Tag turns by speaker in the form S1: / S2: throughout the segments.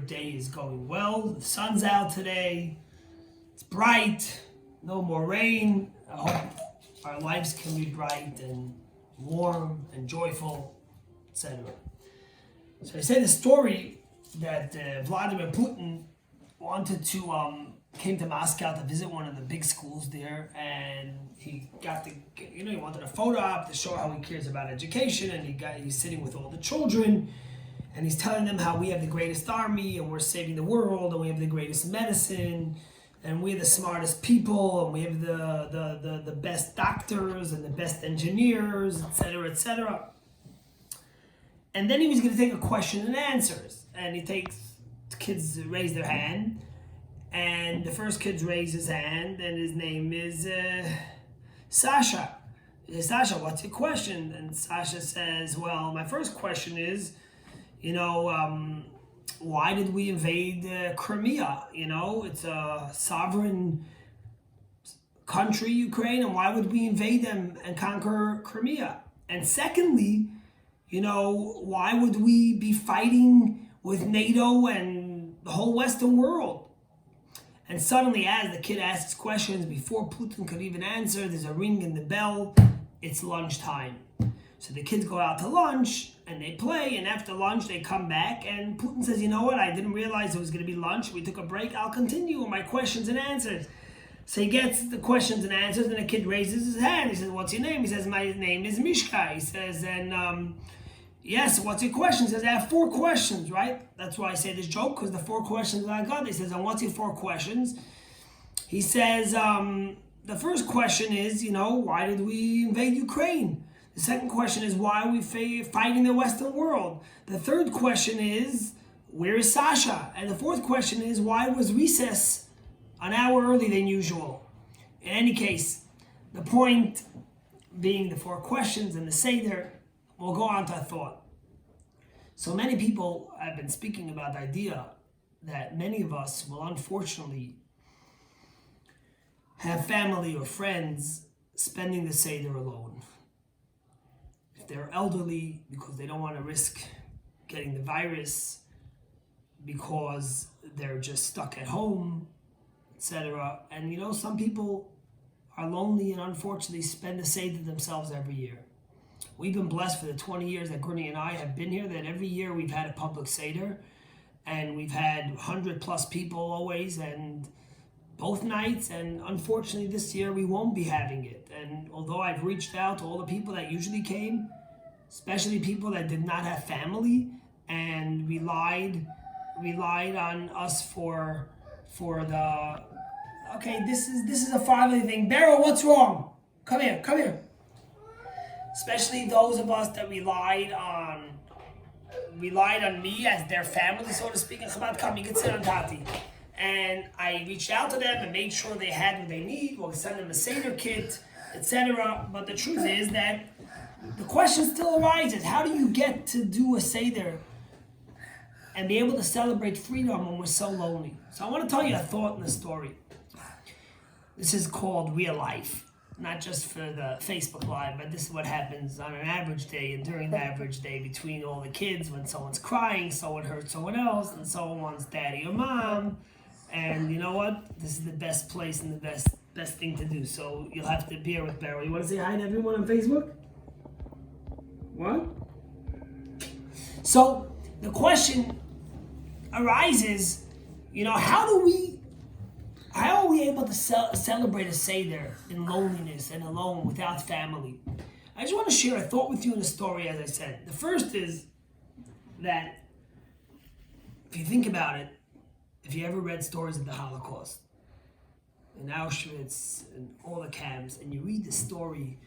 S1: day is going well. The sun's out today. It's bright. No more rain. I hope our lives can be bright and warm and joyful, etc. So I say the story that Vladimir Putin wanted to came to Moscow to visit one of the big schools there, and he got he wanted a photo op to show how he cares about education, and he's sitting with all the children, and he's telling them how we have the greatest army, and we're saving the world, and we have the greatest medicine, and we're the smartest people, and we have the best doctors and the best engineers, etc., etc. And then he was going to take a question and answers, and the kids raise their hand. And the first kid raises his hand, and his name is Sasha. He says, Sasha, what's your question? And Sasha says, well, my first question is, why did we invade Crimea? It's a sovereign country, Ukraine, and why would we invade them and conquer Crimea? And secondly, why would we be fighting with NATO and the whole Western world? And suddenly, as the kid asks questions, before Putin could even answer, there's a ring in the bell. It's lunchtime. So the kids go out to lunch, and they play, and after lunch, they come back, and Putin says, you know what, I didn't realize it was going to be lunch. We took a break. I'll continue with my questions and answers. So he gets the questions and answers, and the kid raises his hand. He says, what's your name? He says, my name is Mishka. He says, and yes, what's your question? He says, I have 4 questions, right? That's why I say this joke, because the 4 questions that I got, he says, and what's your 4 questions? He says, the first question is, why did we invade Ukraine? The second question is, why are we fighting the Western world? The third question is, where is Sasha? And the fourth question is, why was recess an hour early than usual? In any case, the point being the 4 questions and the Seder, we'll go on to a thought. So many people have been speaking about the idea that many of us will unfortunately have family or friends spending the Seder alone. If they're elderly, because they don't want to risk getting the virus, because they're just stuck at home, etc. And some people are lonely and unfortunately spend the Seder themselves every year. We've been blessed for the 20 years that Gurney and I have been here, that every year we've had a public Seder, and we've had 100 plus people always, and both nights, and unfortunately this year we won't be having it. And although I've reached out to all the people that usually came, especially people that did not have family and relied on us for the, okay, this is a family thing. Beryl, what's wrong? Come here. Especially those of us that relied on me as their family, so to speak. And Chabad, come, you can sit on Tati. And I reached out to them and made sure they had what they need. We'll send them a Seder kit, etc. But the truth is that the question still arises: how do you get to do a Seder and be able to celebrate freedom when we're so lonely? So I want to tell you a thought in the story. This is called real life. Not just for the Facebook Live, but this is what happens on an average day and during the average day between all the kids. When someone's crying, someone hurt someone else, and someone wants daddy or mom. And you know what? This is the best place and the best thing to do. So you'll have to bear with Beryl. You want to say hi to everyone on Facebook? What? So the question arises, how are we able to celebrate a Seder in loneliness and alone without family? I just want to share a thought with you in the story, as I said. The first is that if you think about it, if you ever read stories of the Holocaust, in Auschwitz and all the camps, and you read the story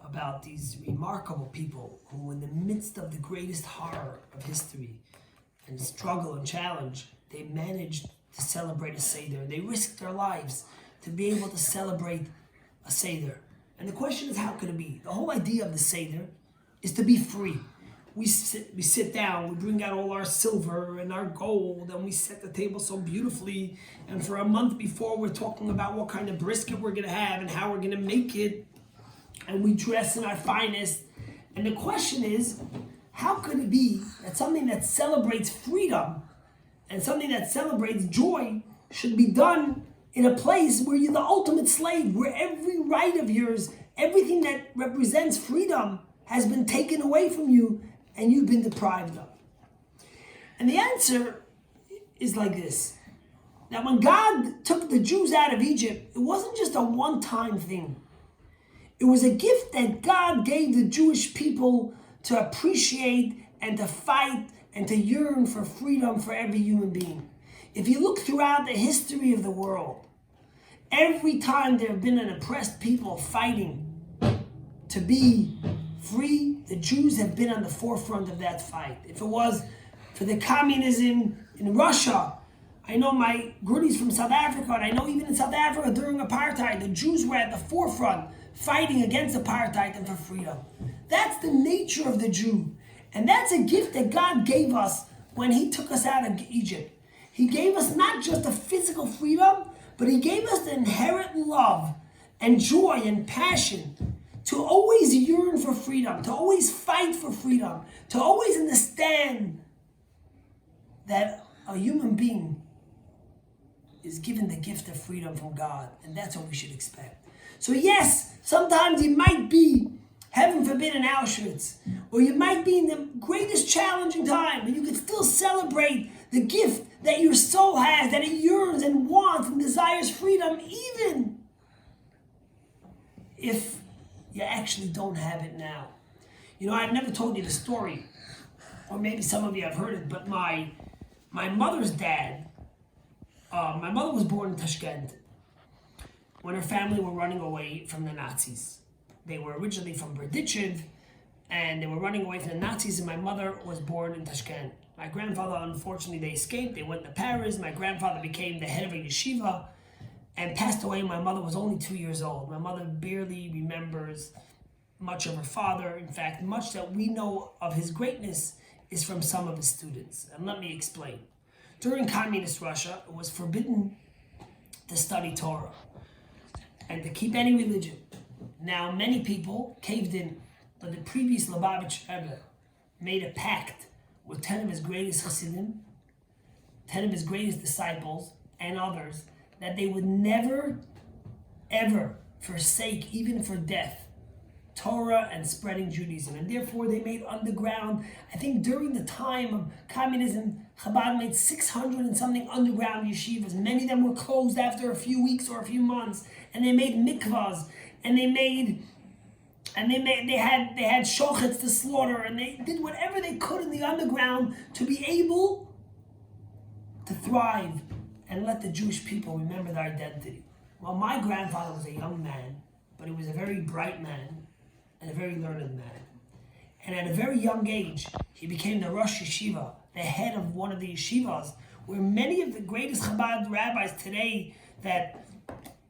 S1: about these remarkable people who, in the midst of the greatest horror of history and struggle and challenge, they managed to celebrate a Seder. They risked their lives to be able to celebrate a Seder. And the question is, how could it be? The whole idea of the Seder is to be free. We sit down, we bring out all our silver and our gold, and we set the table so beautifully. And for a month before, we're talking about what kind of brisket we're going to have and how we're going to make it. And we dress in our finest. And the question is, how could it be that something that celebrates freedom and something that celebrates joy should be done in a place where you're the ultimate slave, where every right of yours, everything that represents freedom has been taken away from you and you've been deprived of. And the answer is like this. That when God took the Jews out of Egypt, it wasn't just a one-time thing. It was a gift that God gave the Jewish people to appreciate and to fight and to yearn for freedom for every human being. If you look throughout the history of the world, every time there have been an oppressed people fighting to be free, the Jews have been on the forefront of that fight. If it was for the communism in Russia, I know my Grudy's from South Africa, and I know even in South Africa during apartheid, the Jews were at the forefront fighting against apartheid and for freedom. That's the nature of the Jew. And that's a gift that God gave us when he took us out of Egypt. He gave us not just a physical freedom, but he gave us the inherent love and joy and passion to always yearn for freedom, to always fight for freedom, to always understand that a human being is given the gift of freedom from God, and that's what we should expect. So yes, sometimes you might be, heaven forbid, in Auschwitz, or you might be in the greatest challenging time, but you can still celebrate the gift that your soul has, that it yearns and wants and desires freedom, even if you actually don't have it now. You know, I've never told you the story, or maybe some of you have heard it, but my mother's dad, my mother was born in Tashkent when her family were running away from the Nazis. They were originally from Berdichev, and they were running away from the Nazis, and my mother was born in Tashkent. My grandfather, unfortunately, they escaped. They went to Paris. My grandfather became the head of a yeshiva and passed away. My mother was only 2 years old. My mother barely remembers much of her father. In fact, much that we know of his greatness is from some of his students. And let me explain. During communist Russia, it was forbidden to study Torah and to keep any religion. Now, many people caved in, but the previous Lubavitch Rebbe made a pact with 10 of his greatest Hasidim, 10 of his greatest disciples, and others, that they would never, ever forsake, even for death, Torah and spreading Judaism. And therefore they made underground, I think during the time of communism, Chabad made 600 and something underground yeshivas. Many of them were closed after a few weeks or a few months. And they made mikvahs, and they had shochets to slaughter, and they did whatever they could in the underground to be able to thrive and let the Jewish people remember their identity. Well, my grandfather was a young man, but he was a very bright man and a very learned man. And at a very young age, he became the Rosh Yeshiva, the head of one of the yeshivas, where many of the greatest Chabad rabbis today that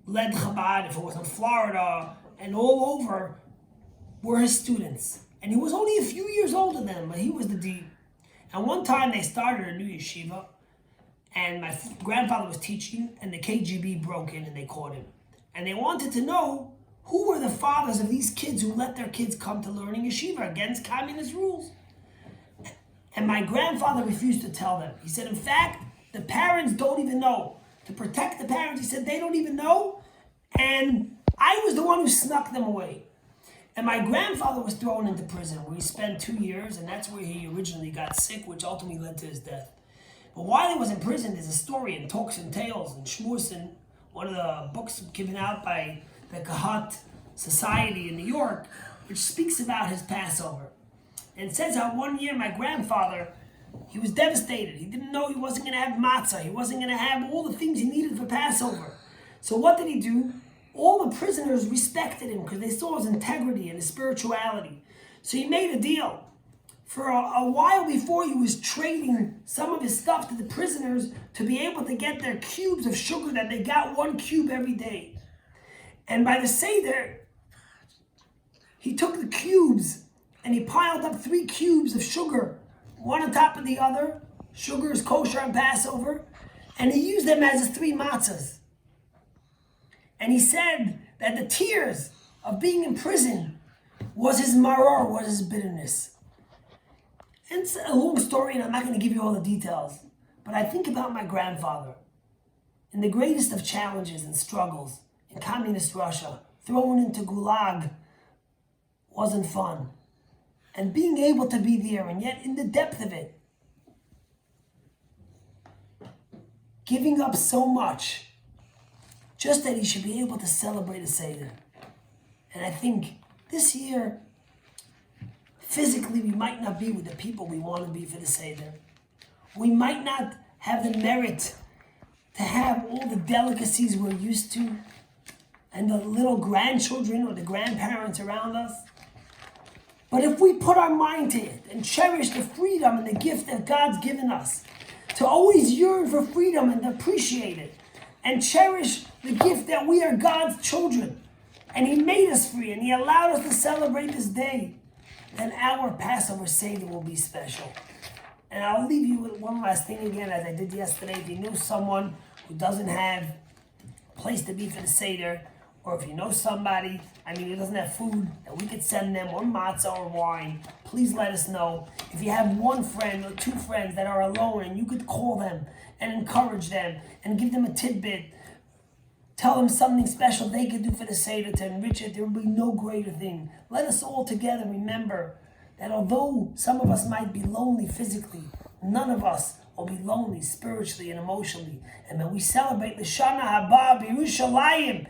S1: led Chabad, if it was in Florida and all over, were his students. And he was only a few years older than them, but he was the dean. And one time they started a new yeshiva, and my grandfather was teaching, and the KGB broke in and they caught him. And they wanted to know who were the fathers of these kids who let their kids come to learning yeshiva against communist rules. And my grandfather refused to tell them. He said, in fact, the parents don't even know. To protect the parents, he said, they don't even know. And I was the one who snuck them away. And my grandfather was thrown into prison, where he spent 2 years, and that's where he originally got sick, which ultimately led to his death. But while he was in prison, there's a story in Talks and Tales and Shmuz, and one of the books given out by the Kahat Society in New York, which speaks about his Passover. And it says how one year my grandfather, he was devastated. He didn't know he wasn't going to have matzah. He wasn't going to have all the things he needed for Passover. So what did he do? All the prisoners respected him because they saw his integrity and his spirituality. So he made a deal. For a while before, he was trading some of his stuff to the prisoners to be able to get their cubes of sugar, that they got 1 cube every day. And by the Seder, he took the cubes and he piled up 3 cubes of sugar, one on top of the other. Sugar is kosher on Passover. And he used them as his 3 matzahs. And he said that the tears of being in prison was his maror, was his bitterness. And it's a long story, and I'm not going to give you all the details. But I think about my grandfather. In the greatest of challenges and struggles in communist Russia, thrown into Gulag wasn't fun. And being able to be there, and yet in the depth of it, giving up so much, just that he should be able to celebrate a Seder. And I think this year, physically, we might not be with the people we want to be for the Seder. We might not have the merit to have all the delicacies we're used to and the little grandchildren or the grandparents around us. But if we put our mind to it and cherish the freedom and the gift that God's given us, to always yearn for freedom and appreciate it, and cherish the gift that we are God's children, and He made us free, and He allowed us to celebrate this day, then our Passover Seder will be special. And I'll leave you with one last thing again, as I did yesterday. If you know someone who doesn't have a place to be for the Seder, or if you know somebody, who doesn't have food, that we could send them, or matzah or wine, please let us know. If you have one friend or two friends that are alone, and you could call them and encourage them and give them a tidbit, tell them something special they could do for the Seder to enrich it, there will be no greater thing. Let us all together remember that although some of us might be lonely physically, none of us will be lonely spiritually and emotionally. And when we celebrate L'Shana Haba B'Yerushalayim,